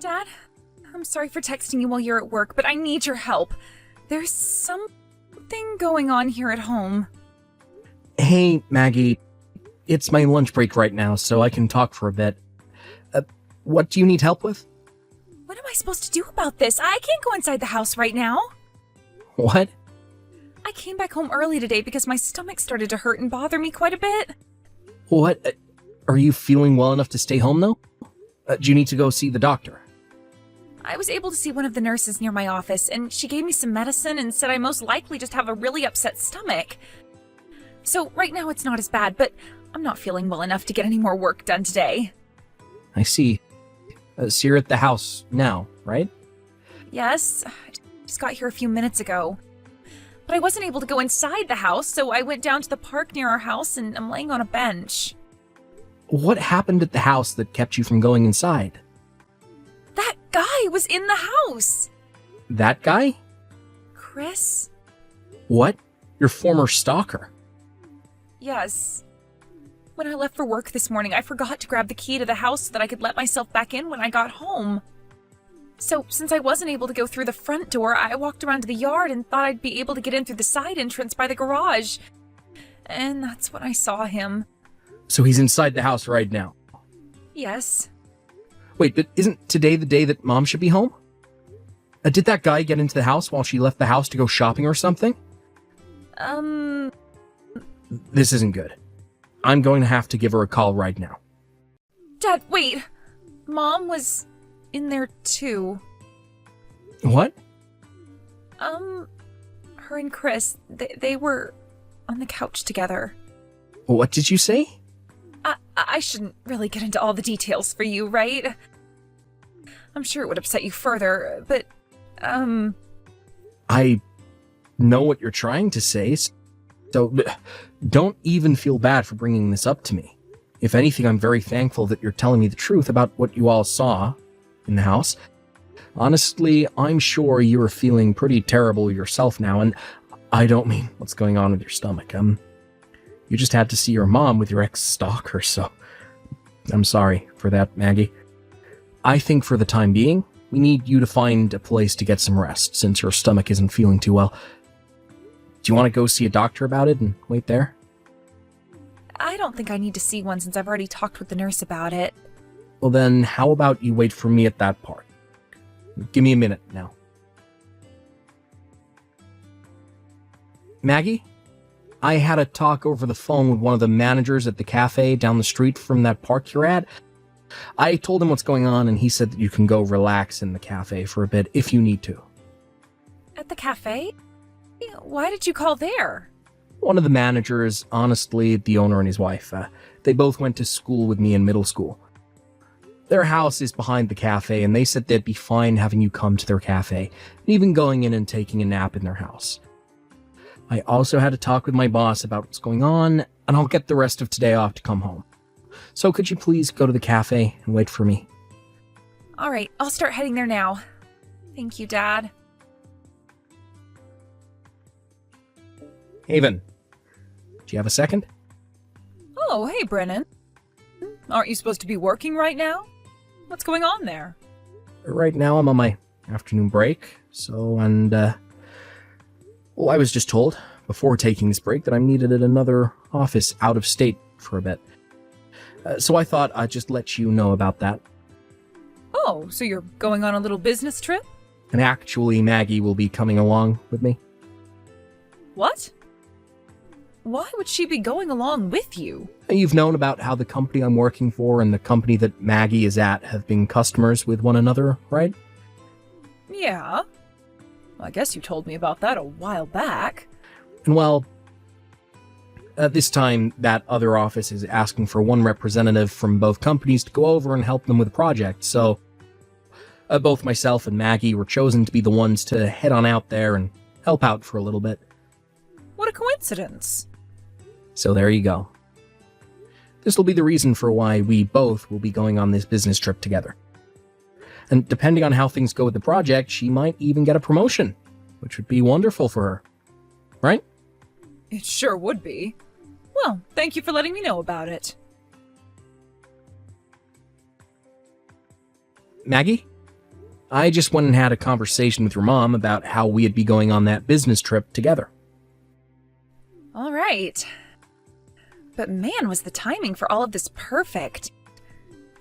Dad, I'm sorry for texting you while you're at work, but I need your help. There's something going on here at home. Hey, Maggie. It's my lunch break right now, so I can talk for a bit. What do you need help with? What am I supposed to do about this? I can't go inside the house right now. What? I came back home early today because my stomach started to hurt and bother me quite a bit. What? Are you feeling well enough to stay home, though? Do you need to go see the doctor? I was able to see one of the nurses near my office, and she gave me some medicine and said I most likely just have a really upset stomach. So right now it's not as bad, but I'm not feeling well enough to get any more work done today. I see. So you're at the house now, right? Yes, I just got here a few minutes ago. But I wasn't able to go inside the house, so I went down to the park near our house and I'm laying on a bench. What happened at the house that kept you from going inside? That guy was in the house! That guy? Chris? What? Your former stalker? Yes. When I left for work this morning, I forgot to grab the key to the house so that I could let myself back in when I got home. So, since I wasn't able to go through the front door, I walked around to the yard and thought I'd be able to get in through the side entrance by the garage. And that's when I saw him. So he's inside the house right now? Yes. Wait, but isn't today the day that Mom should be home? Did that guy get into the house while she left the house to go shopping or something? This isn't good. I'm going to have to give her a call right now. Dad, wait! Mom was in there too. What? Her and Chris, they were on the couch together. What did you say? I shouldn't really get into all the details for you, right? I'm sure it would upset you further, but, I know what you're trying to say, so don't even feel bad for bringing this up to me. If anything, I'm very thankful that you're telling me the truth about what you all saw in the house. Honestly, I'm sure you are feeling pretty terrible yourself now, and I don't mean what's going on with your stomach. You just had to see your mom with your ex-stalker, so I'm sorry for that, Maggie. I think for the time being, we need you to find a place to get some rest, since your stomach isn't feeling too well. Do you want to go see a doctor about it and wait there? I don't think I need to see one since I've already talked with the nurse about it. Well then, how about you wait for me at that part? Give me a minute now. Maggie? I had a talk over the phone with one of the managers at the cafe down the street from that park you're at. I told him what's going on, and he said that you can go relax in the cafe for a bit if you need to. At the cafe? Why did you call there? One of the managers, honestly, the owner and his wife, they both went to school with me in middle school. Their house is behind the cafe, and they said they'd be fine having you come to their cafe, and even going in and taking a nap in their house. I also had a talk with my boss about what's going on, and I'll get the rest of today off to come home. So could you please go to the cafe and wait for me? Alright, I'll start heading there now. Thank you, Dad. Haven, do you have a second? Oh, hey, Brennan. Aren't you supposed to be working right now? What's going on there? Right now I'm on my afternoon break, well, I was just told before taking this break that I'm needed at another office out of state for a bit. So I thought I'd just let you know about that. Oh, so you're going on a little business trip? And actually, Maggie will be coming along with me. What? Why would she be going along with you? You've known about how the company I'm working for and the company that Maggie is at have been customers with one another, right? Yeah. I guess you told me about that a while back. And well, this time that other office is asking for one representative from both companies to go over and help them with the project, so both myself and Maggie were chosen to be the ones to head on out there and help out for a little bit. What a coincidence. So there you go. This will be the reason for why we both will be going on this business trip together. And depending on how things go with the project, she might even get a promotion, which would be wonderful for her. Right? It sure would be. Well, thank you for letting me know about it. Maggie, I just went and had a conversation with your mom about how we'd be going on that business trip together. All right. But man, was the timing for all of this perfect.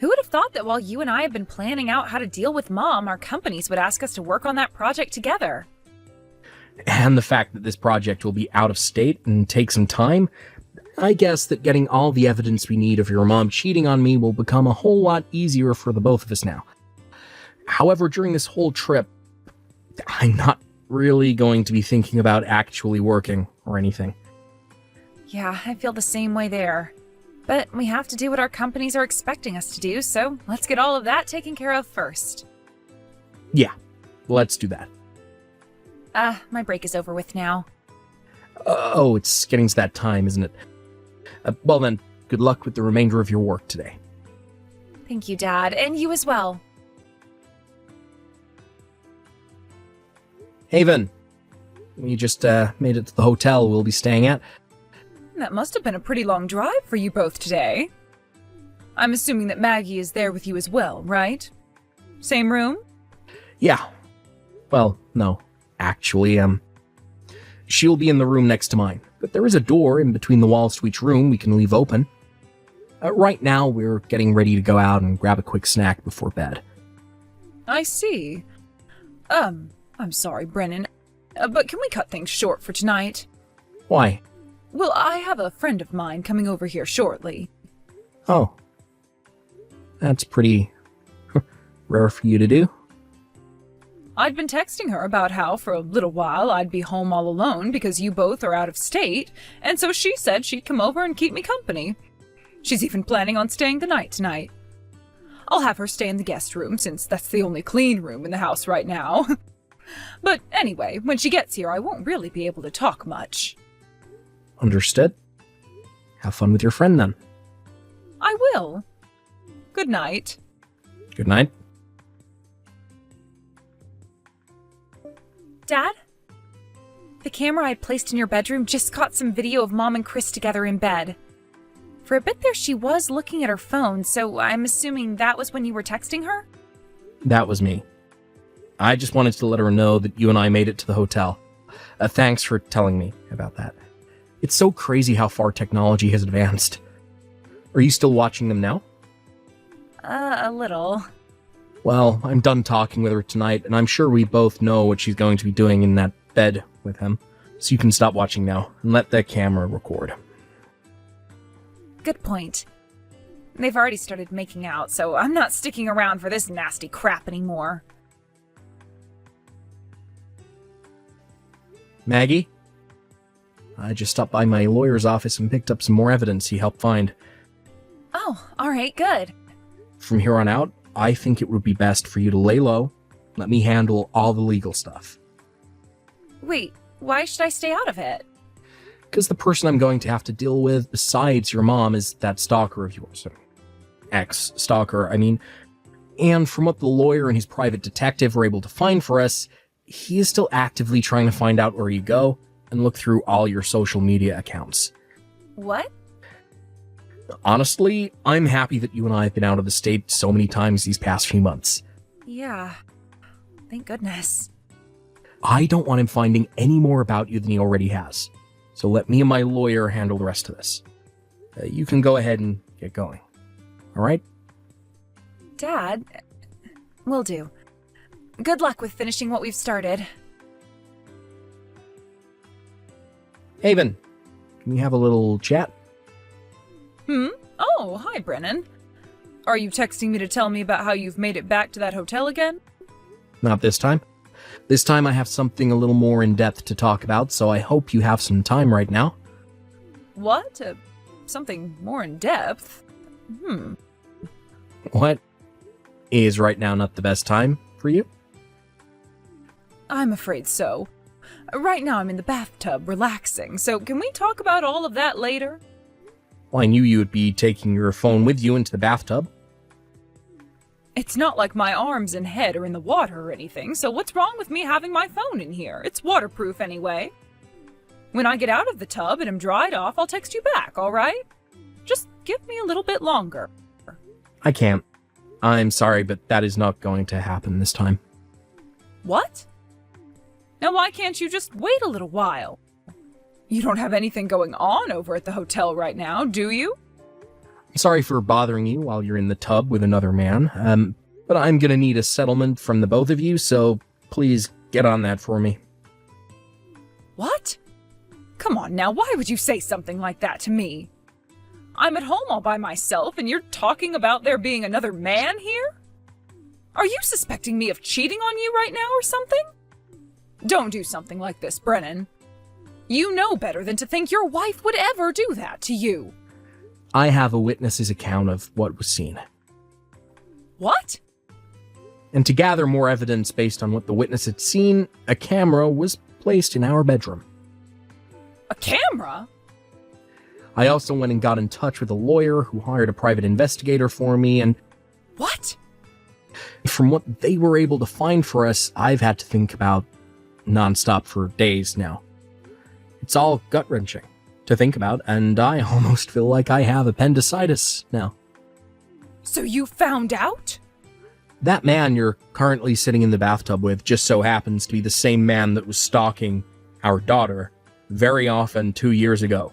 Who would have thought that while you and I have been planning out how to deal with Mom, our companies would ask us to work on that project together? And the fact that this project will be out of state and take some time, I guess that getting all the evidence we need of your mom cheating on me will become a whole lot easier for the both of us now. However, during this whole trip, I'm not really going to be thinking about actually working or anything. Yeah, I feel the same way there. But we have to do what our companies are expecting us to do, so let's get all of that taken care of first. Yeah, let's do that. My break is over with now. Oh, it's getting to that time, isn't it? Well then, good luck with the remainder of your work today. Thank you, Dad, and you as well. Haven, we just made it to the hotel we'll be staying at. That must have been a pretty long drive for you both today. I'm assuming that Maggie is there with you as well, right? Same room? Yeah. Well, no. Actually, she'll be in the room next to mine, but there is a door in between the walls to each room we can leave open. Right now, we're getting ready to go out and grab a quick snack before bed. I see. I'm sorry, Brennan, but can we cut things short for tonight? Why? Well, I have a friend of mine coming over here shortly. Oh. That's pretty rare for you to do. I'd been texting her about how for a little while I'd be home all alone because you both are out of state, and so she said she'd come over and keep me company. She's even planning on staying the night tonight. I'll have her stay in the guest room since that's the only clean room in the house right now. But anyway, when she gets here, I won't really be able to talk much. Understood. Have fun with your friend then. I will. Good night. Good night. Dad? The camera I'd placed in your bedroom just caught some video of Mom and Chris together in bed. For a bit there, she was looking at her phone, so I'm assuming that was when you were texting her? That was me. I just wanted to let her know that you and I made it to the hotel. Thanks for telling me about that. It's so crazy how far technology has advanced. Are you still watching them now? A little. Well, I'm done talking with her tonight, and I'm sure we both know what she's going to be doing in that bed with him. So you can stop watching now, and let the camera record. Good point. They've already started making out, so I'm not sticking around for this nasty crap anymore. Maggie? I just stopped by my lawyer's office and picked up some more evidence he helped find. Oh, alright, good. From here on out, I think it would be best for you to lay low, let me handle all the legal stuff. Wait, why should I stay out of it? Because the person I'm going to have to deal with besides your mom is that stalker of yours. Ex-stalker, I mean. And from what the lawyer and his private detective were able to find for us, he is still actively trying to find out where you go and look through all your social media accounts. What? Honestly, I'm happy that you and I have been out of the state so many times these past few months. Yeah. Thank goodness. I don't want him finding any more about you than he already has. So let me and my lawyer handle the rest of this. You can go ahead and get going. All right? Dad, will do. Good luck with finishing what we've started. Haven, can we have a little chat? Oh, hi, Brennan. Are you texting me to tell me about how you've made it back to that hotel again? Not this time. This time I have something a little more in-depth to talk about, so I hope you have some time right now. What? Something more in depth? What? Is right now not the best time for you? I'm afraid so. Right now I'm in the bathtub relaxing, so can we talk about all of that later? Well, I knew you would be taking your phone with you into the bathtub. It's not like my arms and head are in the water or anything, so what's wrong with me having my phone in here? It's waterproof anyway. When I get out of the tub and am dried off, I'll text you back, alright? Just give me a little bit longer. I can't. I'm sorry, but that is not going to happen this time. What? Now why can't you just wait a little while? You don't have anything going on over at the hotel right now, do you? Sorry for bothering you while you're in the tub with another man, but I'm gonna need a settlement from the both of you, so please get on that for me. What? Come on now, why would you say something like that to me? I'm at home all by myself and you're talking about there being another man here? Are you suspecting me of cheating on you right now or something? Don't do something like this, Brennan. You know better than to think your wife would ever do that to you. I have a witness's account of what was seen. What? And to gather more evidence based on what the witness had seen, a camera was placed in our bedroom. A camera? I also went and got in touch with a lawyer who hired a private investigator for me, and What? from what they were able to find for us, I've had to think about nonstop for days now. It's all gut-wrenching to think about, and I almost feel like I have appendicitis now. So you found out? That man you're currently sitting in the bathtub with just so happens to be the same man that was stalking our daughter very often 2 years ago.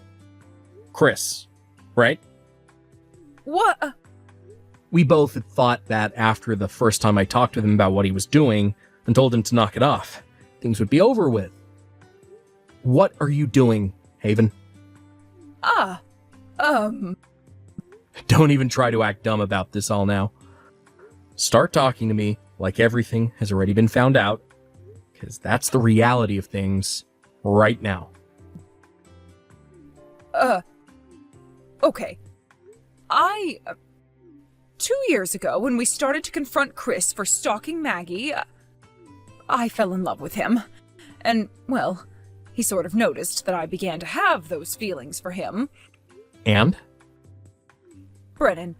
Chris, right? What? We both had thought that after the first time I talked with him about what he was doing and told him to knock it off, things would be over with. What are you doing, Haven? Don't even try to act dumb about this all now. Start talking to me like everything has already been found out, because that's the reality of things right now. Okay. 2 years ago, when we started to confront Chris for stalking Maggie, I fell in love with him. And, well, he sort of noticed that I began to have those feelings for him. And? Brennan,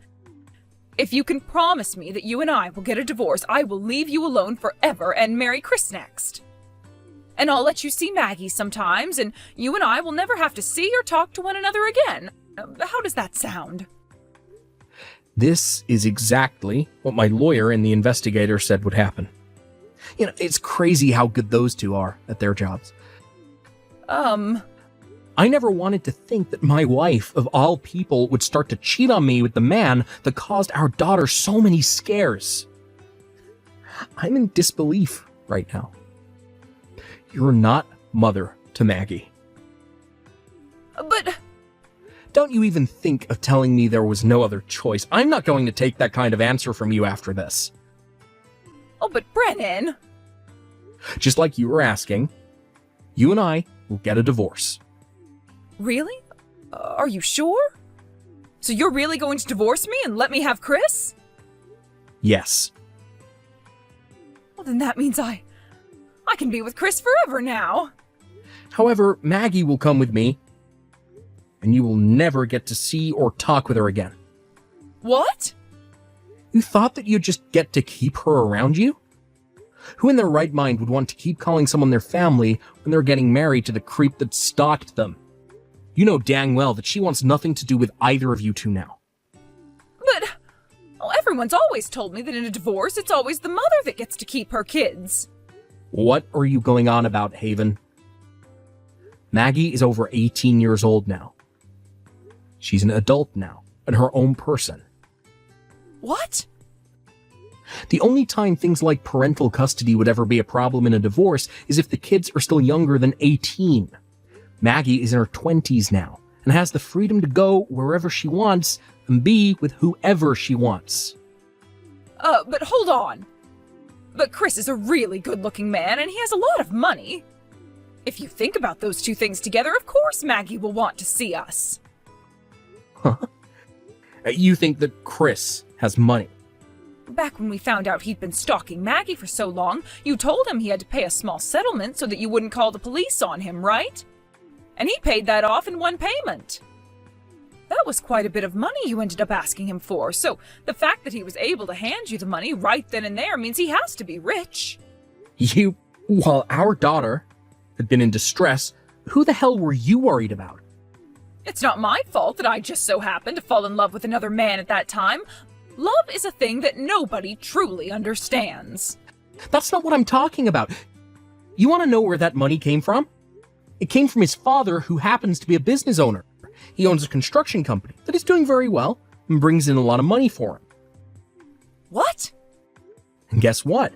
if you can promise me that you and I will get a divorce, I will leave you alone forever and marry Chris next. And I'll let you see Maggie sometimes, and you and I will never have to see or talk to one another again. How does that sound? This is exactly what my lawyer and the investigator said would happen. You know, it's crazy how good those two are at their jobs. I never wanted to think that my wife, of all people, would start to cheat on me with the man that caused our daughter so many scares. I'm in disbelief right now. You're not mother to Maggie. But... Don't you even think of telling me there was no other choice. I'm not going to take that kind of answer from you after this. Oh, but Brennan... Just like you were asking, you and I will get a divorce. Really? Are you sure? So you're really going to divorce me and let me have Chris? Yes. Well, then that means I can be with Chris forever now. However, Maggie will come with me, and you will never get to see or talk with her again. What? You thought that you'd just get to keep her around you? Who in their right mind would want to keep calling someone their family when they're getting married to the creep that stalked them? You know dang well that she wants nothing to do with either of you two now. But, well, everyone's always told me that in a divorce, it's always the mother that gets to keep her kids. What are you going on about, Haven? Maggie is over 18 years old now. She's an adult now, and her own person. What? The only time things like parental custody would ever be a problem in a divorce is if the kids are still younger than 18. Maggie is in her 20s now, and has the freedom to go wherever she wants and be with whoever she wants. But hold on. But Chris is a really good-looking man, and he has a lot of money. If you think about those two things together, of course Maggie will want to see us. Huh? You think that Chris has money? Back when we found out he'd been stalking Maggie for so long, you told him he had to pay a small settlement so that you wouldn't call the police on him, right? And he paid that off in one payment. That was quite a bit of money you ended up asking him for, so the fact that he was able to hand you the money right then and there means he has to be rich. While our daughter had been in distress, who the hell were you worried about? It's not my fault that I just so happened to fall in love with another man at that time. Love is a thing that nobody truly understands. That's not what I'm talking about. You want to know where that money came from? It came from his father, who happens to be a business owner. He owns a construction company that is doing very well and brings in a lot of money for him. What? And guess what?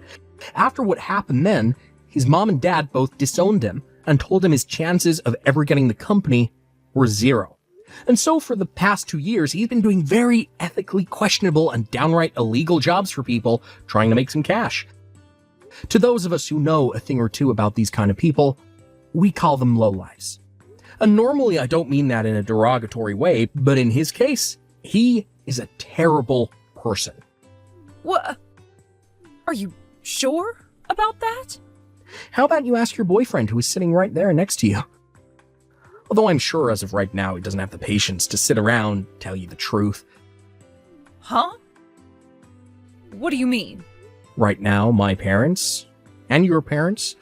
After what happened then, his mom and dad both disowned him and told him his chances of ever getting the company were 0. And so for the past 2 years, he's been doing very ethically questionable and downright illegal jobs for people trying to make some cash. To those of us who know a thing or two about these kind of people, we call them lowlifes. And normally I don't mean that in a derogatory way, but in his case, he is a terrible person. What? Are you sure about that? How about you ask your boyfriend, who is sitting right there next to you? Although I'm sure as of right now he doesn't have the patience to sit around and tell you the truth. Huh? What do you mean? Right now, my parents, and your parents,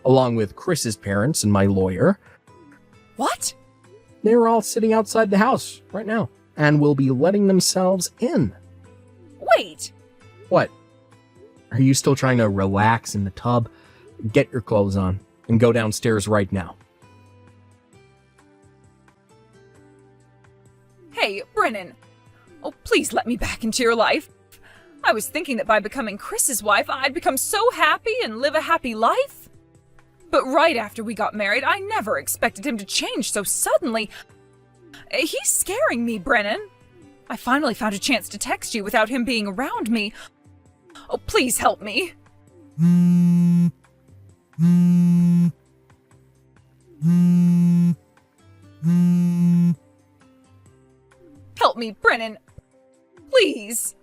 along with Chris's parents and my lawyer, What? they're all sitting outside the house right now, and will be letting themselves in. Wait! What? Are you still trying to relax in the tub? Get your clothes on, and go downstairs right now. Hey, Brennan. Oh, please let me back into your life. I was thinking that by becoming Chris's wife, I'd become so happy and live a happy life. But right after we got married, I never expected him to change so suddenly. He's scaring me, Brennan. I finally found a chance to text you without him being around me. Oh, please help me. Help me, Brennan. Please.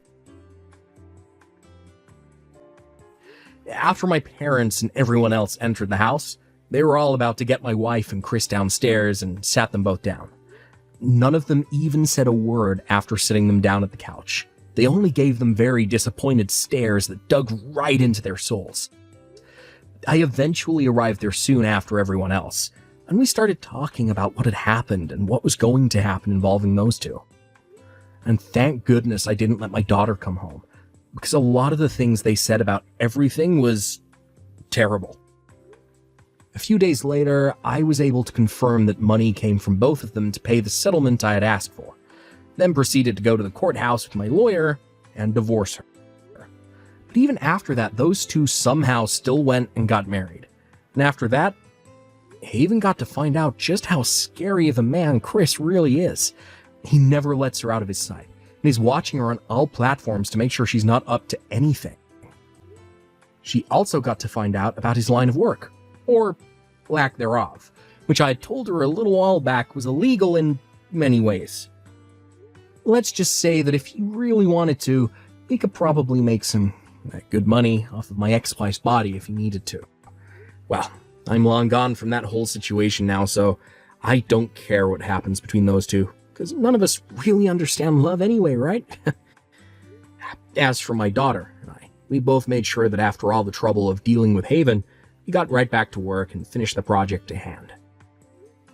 After my parents and everyone else entered the house, they were all about to get my wife and Chris downstairs and sat them both down. None of them even said a word after sitting them down at the couch. They only gave them very disappointed stares that dug right into their souls. I eventually arrived there soon after everyone else, and we started talking about what had happened and what was going to happen involving those two. And thank goodness I didn't let my daughter come home, because a lot of the things they said about everything was terrible. A few days later, I was able to confirm that money came from both of them to pay the settlement I had asked for, then proceeded to go to the courthouse with my lawyer and divorce her. But even after that, those two somehow still went and got married. And after that, I even got to find out just how scary of a man Chris really is. He never lets her out of his sight, and he's watching her on all platforms to make sure she's not up to anything. She also got to find out about his line of work, or lack thereof, which I had told her a little while back was illegal in many ways. Let's just say that if he really wanted to, he could probably make some good money off of my ex-wife's body if he needed to. Well, I'm long gone from that whole situation now, so I don't care what happens between those two, because none of us really understand love anyway, right? As for my daughter and I, we both made sure that after all the trouble of dealing with Haven, we got right back to work and finished the project at hand.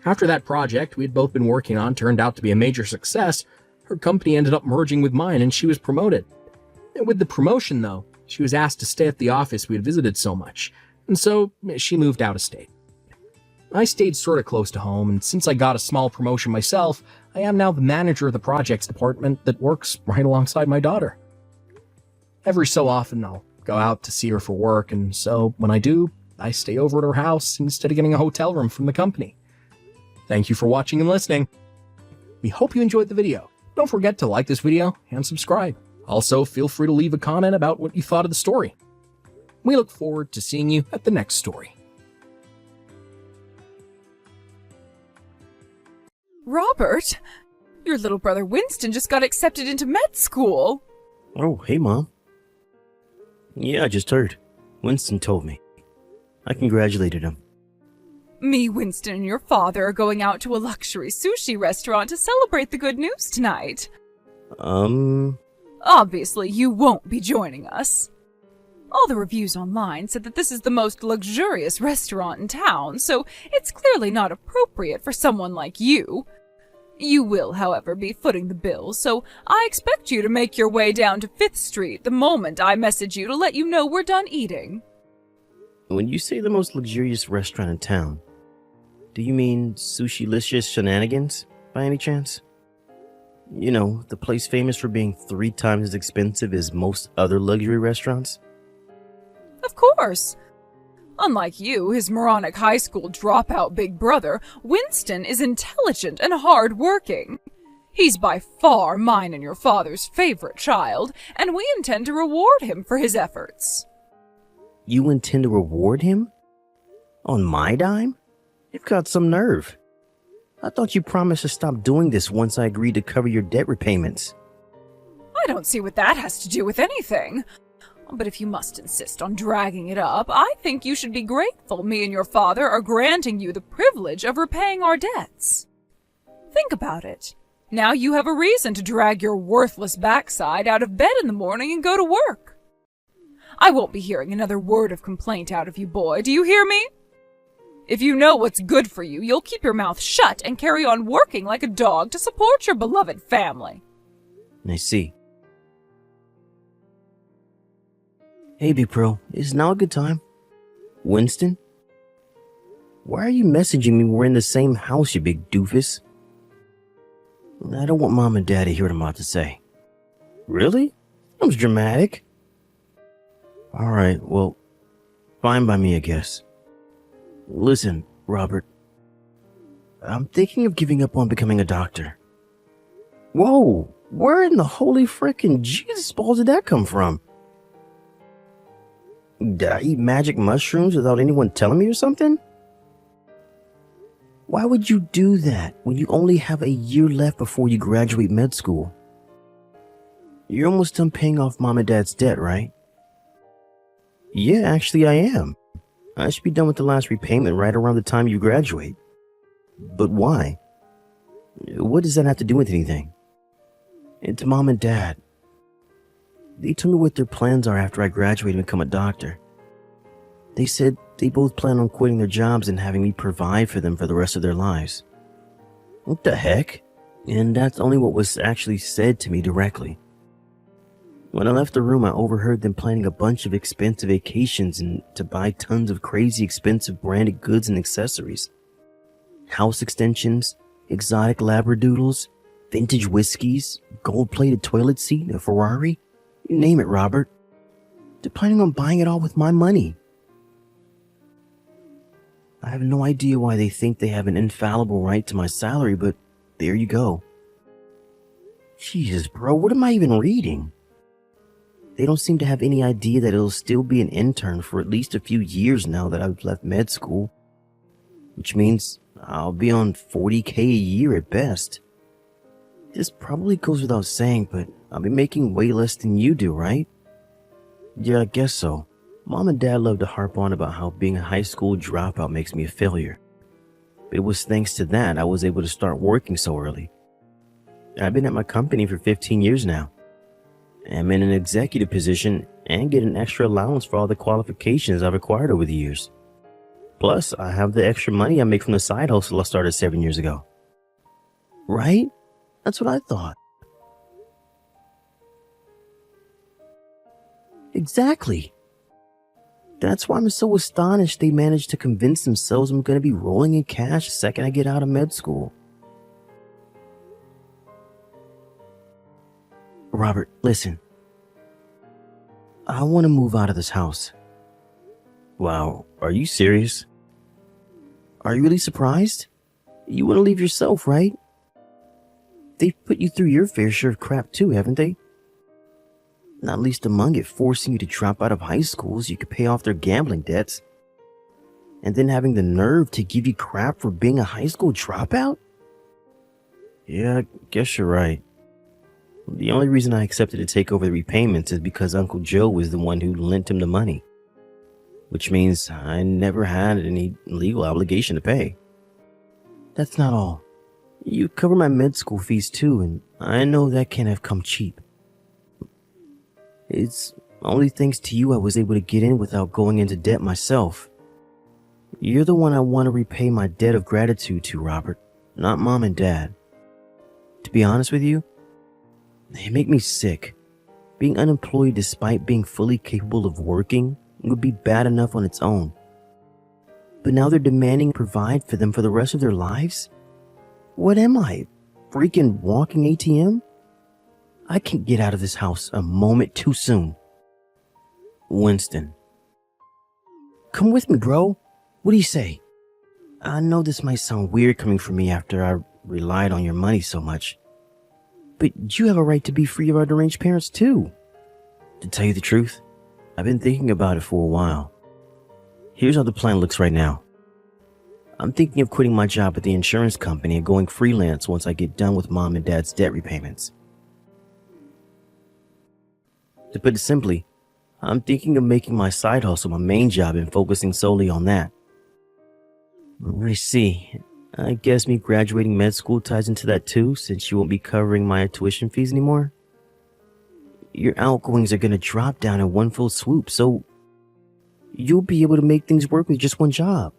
After that project we had both been working on turned out to be a major success, her company ended up merging with mine and she was promoted. And with the promotion, though, she was asked to stay at the office we had visited so much, and so she moved out of state. I stayed sort of close to home, and since I got a small promotion myself, I am now the manager of the projects department that works right alongside my daughter. Every so often, I'll go out to see her for work, and so when I do, I stay over at her house instead of getting a hotel room from the company. Thank you for watching and listening. We hope you enjoyed the video. Don't forget to like this video and subscribe. Also, feel free to leave a comment about what you thought of the story. We look forward to seeing you at the next story. Robert, your little brother Winston just got accepted into med school. Oh, hey, Mom. Yeah, I just heard. Winston told me. I congratulated him. Me, Winston, and your father are going out to a luxury sushi restaurant to celebrate the good news tonight. Obviously, you won't be joining us. All the reviews online said that this is the most luxurious restaurant in town, so it's clearly not appropriate for someone like you. You will, however, be footing the bill, so I expect you to make your way down to 5th Street the moment I message you to let you know we're done eating. When you say the most luxurious restaurant in town, do you mean Sushilicious Shenanigans, by any chance? You know, the place famous for being 3 times as expensive as most other luxury restaurants? Of course. Unlike you, his moronic high school dropout big brother, Winston is intelligent and hard-working. He's by far mine and your father's favorite child, and we intend to reward him for his efforts. You intend to reward him? On my dime? You've got some nerve. I thought you promised to stop doing this once I agreed to cover your debt repayments. I don't see what that has to do with anything. But if you must insist on dragging it up, I think you should be grateful me and your father are granting you the privilege of repaying our debts. Think about it. Now you have a reason to drag your worthless backside out of bed in the morning and go to work. I won't be hearing another word of complaint out of you, boy. Do you hear me? If you know what's good for you, you'll keep your mouth shut and carry on working like a dog to support your beloved family. I see. Hey, Big Pro, is now a good time? Winston? Why are you messaging me when we're in the same house, you big doofus? I don't want Mom and Dad to hear what I'm about to say. Really? That was dramatic. Alright, well, fine by me, I guess. Listen, Robert. I'm thinking of giving up on becoming a doctor. Whoa, where in the holy frickin' Jesus balls did that come from? Did I eat magic mushrooms without anyone telling me or something? Why would you do that when you only have a year left before you graduate med school? You're almost done paying off Mom and Dad's debt, right? Yeah, actually I am. I should be done with the last repayment right around the time you graduate. But why? What does that have to do with anything? It's Mom and Dad. They told me what their plans are after I graduate and become a doctor. They said they both plan on quitting their jobs and having me provide for them for the rest of their lives. What the heck? And that's only what was actually said to me directly. When I left the room, I overheard them planning a bunch of expensive vacations and to buy tons of crazy expensive branded goods and accessories. House extensions, exotic labradoodles, vintage whiskeys, gold-plated toilet seat, a Ferrari. You name it, Robert. They're planning on buying it all with my money. I have no idea why they think they have an infallible right to my salary, but there you go. Jesus, bro, what am I even reading? They don't seem to have any idea that it'll still be an intern for at least a few years now that I've left med school. Which means I'll be on $40K a year at best. This probably goes without saying, but I'll be making way less than you do, right? Yeah, I guess so. Mom and Dad love to harp on about how being a high school dropout makes me a failure. But it was thanks to that I was able to start working so early. I've been at my company for 15 years now. I'm in an executive position and get an extra allowance for all the qualifications I've acquired over the years. Plus, I have the extra money I make from the side hustle I started 7 years ago. Right? That's what I thought. Exactly. That's why I'm so astonished they managed to convince themselves I'm going to be rolling in cash the second I get out of med school. Robert, listen. I want to move out of this house. Wow, are you serious? Are you really surprised? You want to leave yourself, right? They've put you through your fair share of crap too, haven't they? Not least among it forcing you to drop out of high school so you could pay off their gambling debts. And then having the nerve to give you crap for being a high school dropout? Yeah, I guess you're right. The only reason I accepted to take over the repayments is because Uncle Joe was the one who lent him the money. Which means I never had any legal obligation to pay. That's not all. You cover my med school fees too, and I know that can't have come cheap. It's only thanks to you I was able to get in without going into debt myself. You're the one I want to repay my debt of gratitude to, Robert, not Mom and Dad. To be honest with you, they make me sick. Being unemployed despite being fully capable of working would be bad enough on its own. But now they're demanding to provide for them for the rest of their lives? What am I? Freaking walking ATM? I can't get out of this house a moment too soon. Winston. Come with me, bro. What do you say? I know this might sound weird coming from me after I relied on your money so much. But you have a right to be free of our deranged parents too. To tell you the truth, I've been thinking about it for a while. Here's how the plan looks right now. I'm thinking of quitting my job at the insurance company and going freelance once I get done with Mom and Dad's debt repayments. To put it simply, I'm thinking of making my side hustle my main job and focusing solely on that. I see. I guess me graduating med school ties into that too, since you won't be covering my tuition fees anymore. Your outgoings are gonna drop down in one full swoop, so you'll be able to make things work with just one job.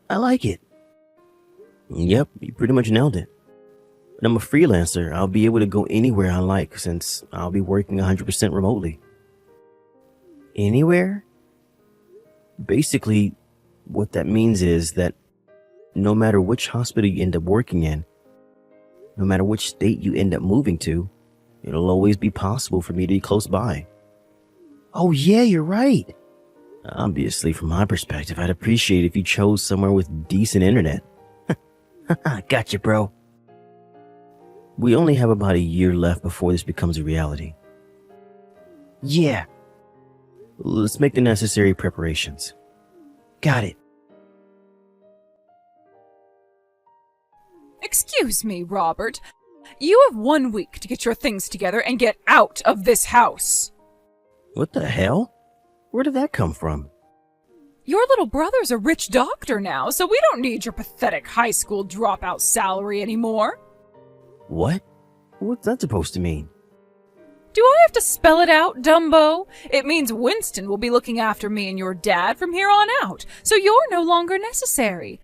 I like it. Yep, you pretty much nailed it. When I'm a freelancer, I'll be able to go anywhere I like since I'll be working 100% remotely. Anywhere? Basically, what that means is that no matter which hospital you end up working in, no matter which state you end up moving to, it'll always be possible for me to be close by. Oh yeah, you're right. Obviously, from my perspective, I'd appreciate if you chose somewhere with decent internet. Gotcha, bro. We only have about a year left before this becomes a reality. Yeah. Let's make the necessary preparations. Got it. Excuse me, Robert. You have 1 week to get your things together and get out of this house. What the hell? Where did that come from? Your little brother's a rich doctor now, so we don't need your pathetic high school dropout salary anymore. What? What's that supposed to mean? Do I have to spell it out, Dumbo? It means Winston will be looking after me and your dad from here on out, so you're no longer necessary.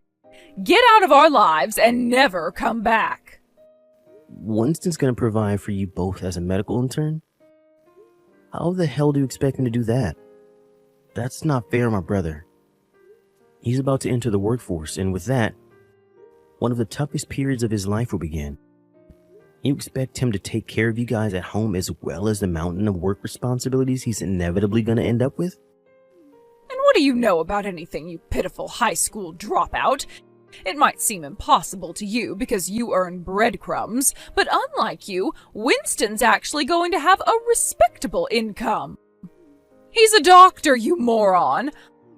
Get out of our lives and never come back. Winston's gonna provide for you both as a medical intern? How the hell do you expect him to do that? That's not fair on my brother. He's about to enter the workforce, and with that, one of the toughest periods of his life will begin. You expect him to take care of you guys at home as well as the mountain of work responsibilities he's inevitably gonna end up with? And what do you know about anything, you pitiful high school dropout? It might seem impossible to you because you earn breadcrumbs, but unlike you, Winston's actually going to have a respectable income. He's a doctor, you moron!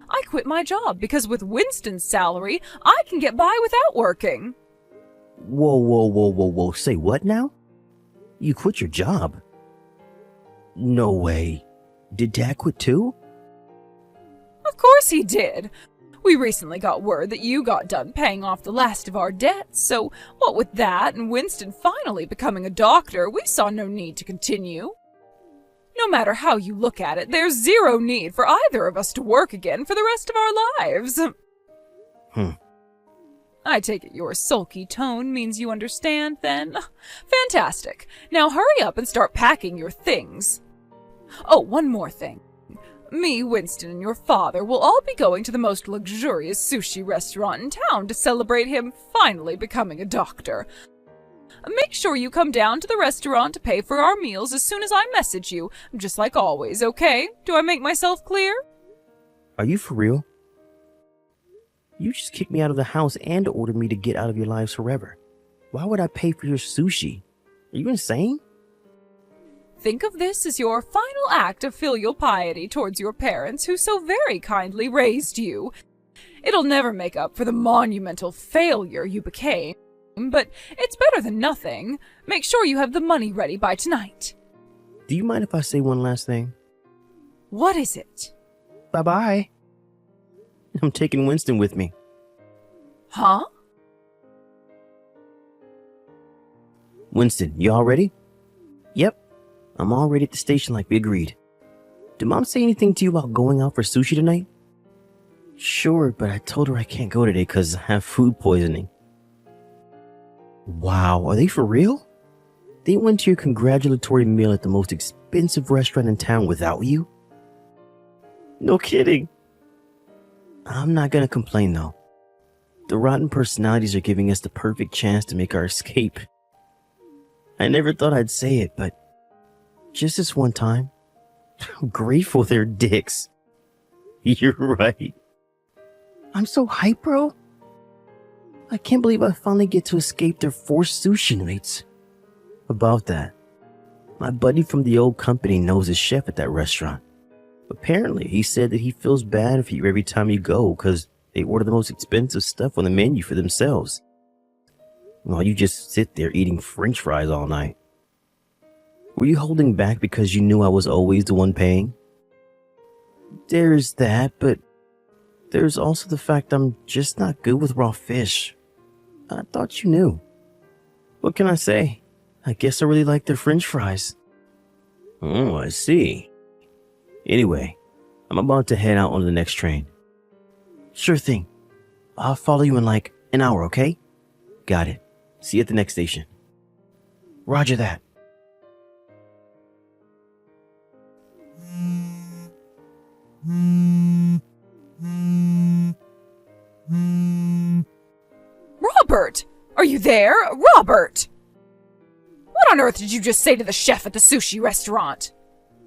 I quit my job because with Winston's salary, I can get by without working. Whoa. Say what now? You quit your job? No way. Did Dad quit too? Of course he did. We recently got word that you got done paying off the last of our debts, so what with that and Winston finally becoming a doctor, we saw no need to continue. No matter how you look at it, there's zero need for either of us to work again for the rest of our lives. I take it your sulky tone means you understand, then? Fantastic. Now hurry up and start packing your things. Oh, one more thing. Me, Winston, and your father will all be going to the most luxurious sushi restaurant in town to celebrate him finally becoming a doctor. Make sure you come down to the restaurant to pay for our meals as soon as I message you, just like always, okay? Do I make myself clear? Are you for real? You just kicked me out of the house and ordered me to get out of your lives forever. Why would I pay for your sushi? Are you insane? Think of this as your final act of filial piety towards your parents who so very kindly raised you. It'll never make up for the monumental failure you became, but it's better than nothing. Make sure you have the money ready by tonight. Do you mind if I say one last thing? What is it? Bye-bye. I'm taking Winston with me. Huh? Winston, you all ready? Yep. I'm already at the station like we agreed. Did Mom say anything to you about going out for sushi tonight? Sure, but I told her I can't go today because I have food poisoning. Wow, are they for real? They went to your congratulatory meal at the most expensive restaurant in town without you? No kidding. I'm not gonna complain though. The rotten personalities are giving us the perfect chance to make our escape. I never thought I'd say it, but just this one time, I'm grateful they're dicks. You're right. I'm so hyped, bro. I can't believe I finally get to escape their forced sushi nights. About that, my buddy from the old company knows a chef at that restaurant. Apparently, he said that he feels bad for you every time you go because they order the most expensive stuff on the menu for themselves, while you just sit there eating french fries all night. Were you holding back because you knew I was always the one paying? There's that, but there's also the fact I'm just not good with raw fish. I thought you knew. What can I say? I guess I really like their french fries. Oh, I see. Anyway, I'm about to head out on the next train. Sure thing. I'll follow you in like an hour, okay? Got it. See you at the next station. Roger that. Robert! Are you there? Robert! What on earth did you just say to the chef at the sushi restaurant?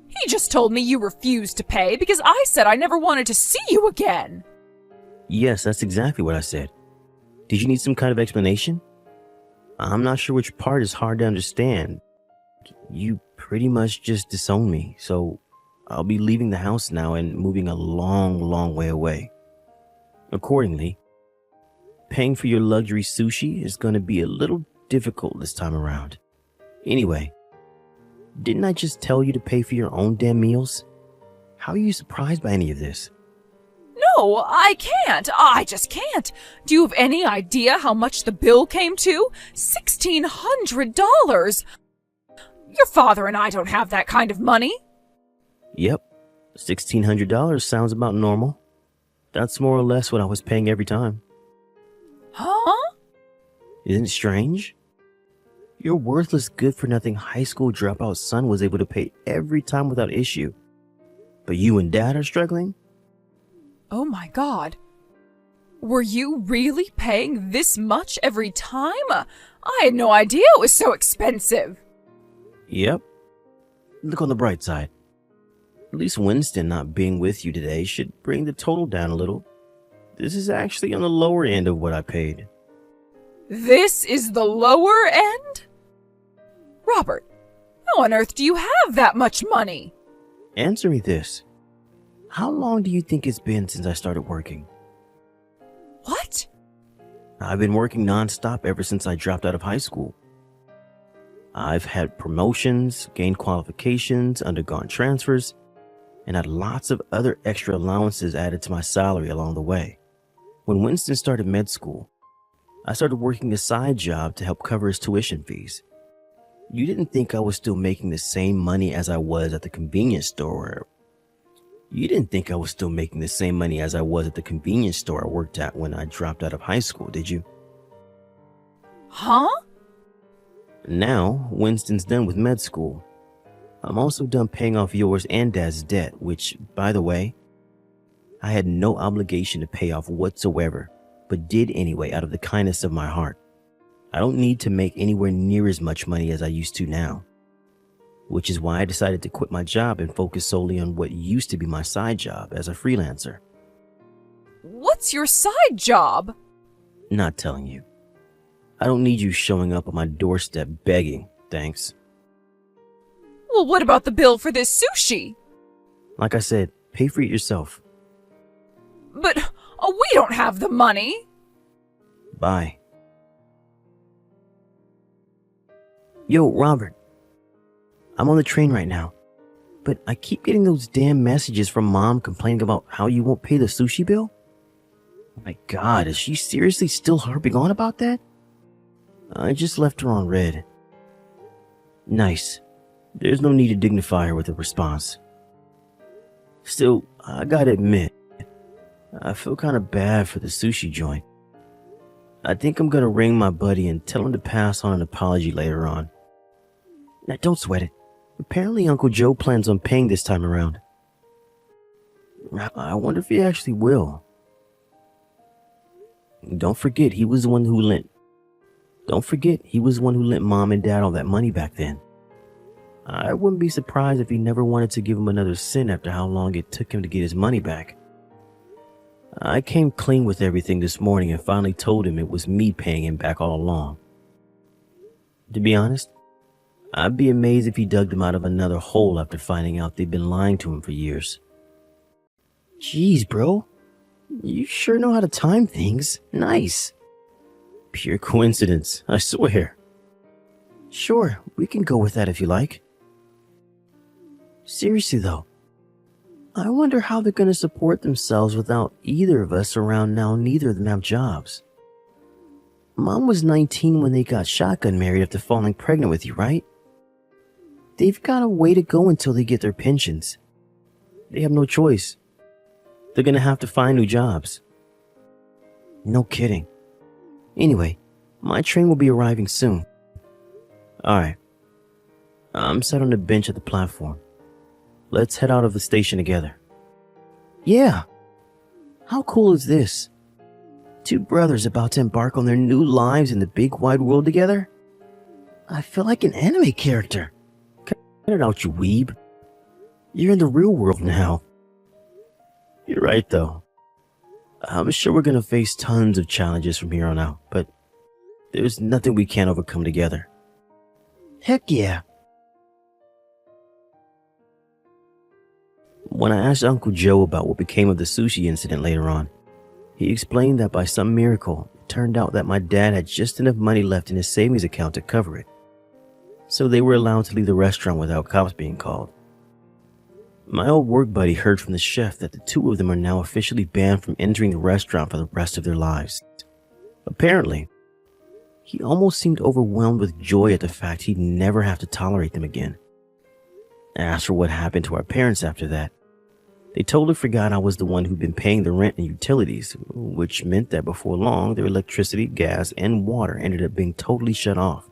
He just told me you refused to pay because I said I never wanted to see you again. Yes, that's exactly what I said. Did you need some kind of explanation? I'm not sure which part is hard to understand. You pretty much just disowned me, so I'll be leaving the house now and moving a long, long way away. Accordingly, paying for your luxury sushi is going to be a little difficult this time around. Anyway, didn't I just tell you to pay for your own damn meals? How are you surprised by any of this? No, I can't. I just can't. Do you have any idea how much the bill came to? $1,600. Your father and I don't have that kind of money. Yep, $1,600 sounds about normal. That's more or less what I was paying every time. Huh? Isn't it strange? Your worthless, good-for-nothing high school dropout son was able to pay every time without issue. But you and Dad are struggling? Oh my God. Were you really paying this much every time? I had no idea it was so expensive. Yep. Look on the bright side. At least Winston not being with you today should bring the total down a little. This is actually on the lower end of what I paid. This is the lower end? Robert, how on earth do you have that much money? Answer me this. How long do you think it's been since I started working? What? I've been working nonstop ever since I dropped out of high school. I've had promotions, gained qualifications, undergone transfers, and had lots of other extra allowances added to my salary along the way. When Winston started med school, I started working a side job to help cover his tuition fees. You didn't think I was still making the same money as I was at the convenience store. You didn't think I was still making the same money as I was at the convenience store I worked at when I dropped out of high school, did you? Huh? Now, Winston's done with med school. I'm also done paying off yours and Dad's debt, which, by the way, I had no obligation to pay off whatsoever, but did anyway out of the kindness of my heart. I don't need to make anywhere near as much money as I used to now, which is why I decided to quit my job and focus solely on what used to be my side job as a freelancer. What's your side job? Not telling you. I don't need you showing up on my doorstep begging, thanks. Well, what about the bill for this sushi? Like I said, pay for it yourself. But we don't have the money. Bye. Yo, Robert. I'm on the train right now, but I keep getting those damn messages from Mom complaining about how you won't pay the sushi bill. Oh my God, is she seriously still harping on about that? I just left her on red. Nice. There's no need to dignify her with a response. Still, I gotta admit, I feel kind of bad for the sushi joint. I think I'm gonna ring my buddy and tell him to pass on an apology later on. Now, don't sweat it. Apparently, Uncle Joe plans on paying this time around. I wonder if he actually will. Don't forget, he was the one who lent Mom and Dad all that money back then. I wouldn't be surprised if he never wanted to give him another cent after how long it took him to get his money back. I came clean with everything this morning and finally told him it was me paying him back all along. To be honest, I'd be amazed if he dug them out of another hole after finding out they'd been lying to him for years. Jeez, bro. You sure know how to time things. Nice. Pure coincidence, I swear. Sure, we can go with that if you like. Seriously though, I wonder how they're going to support themselves without either of us around now. Neither of them have jobs. Mom was 19 when they got shotgun married after falling pregnant with you, right? They've got a way to go until they get their pensions. They have no choice. They're going to have to find new jobs. No kidding. Anyway, my train will be arriving soon. Alright. I'm sat on the bench at the platform. Let's head out of the station together. Yeah. How cool is this? Two brothers about to embark on their new lives in the big wide world together? I feel like an anime character. Cut it out, you weeb. You're in the real world now. You're right, though. I'm sure we're gonna face tons of challenges from here on out, but there's nothing we can't overcome together. Heck yeah. When I asked Uncle Joe about what became of the sushi incident later on, he explained that by some miracle, it turned out that my dad had just enough money left in his savings account to cover it. So they were allowed to leave the restaurant without cops being called. My old work buddy heard from the chef that the two of them are now officially banned from entering the restaurant for the rest of their lives. Apparently, he almost seemed overwhelmed with joy at the fact he'd never have to tolerate them again. As for what happened to our parents after that, they totally forgot I was the one who'd been paying the rent and utilities, which meant that before long their electricity, gas, and water ended up being totally shut off.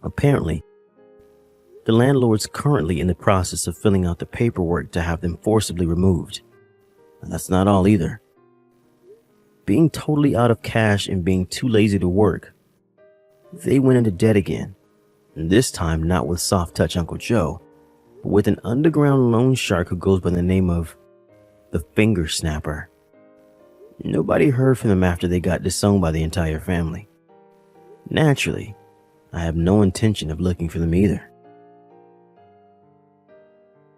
Apparently, the landlord's currently in the process of filling out the paperwork to have them forcibly removed. And that's not all either. Being totally out of cash and being too lazy to work, they went into debt again. And this time not with soft touch Uncle Joe, but with an underground loan shark who goes by the name of the Finger Snapper. Nobody heard from them after they got disowned by the entire family. Naturally, I have no intention of looking for them either.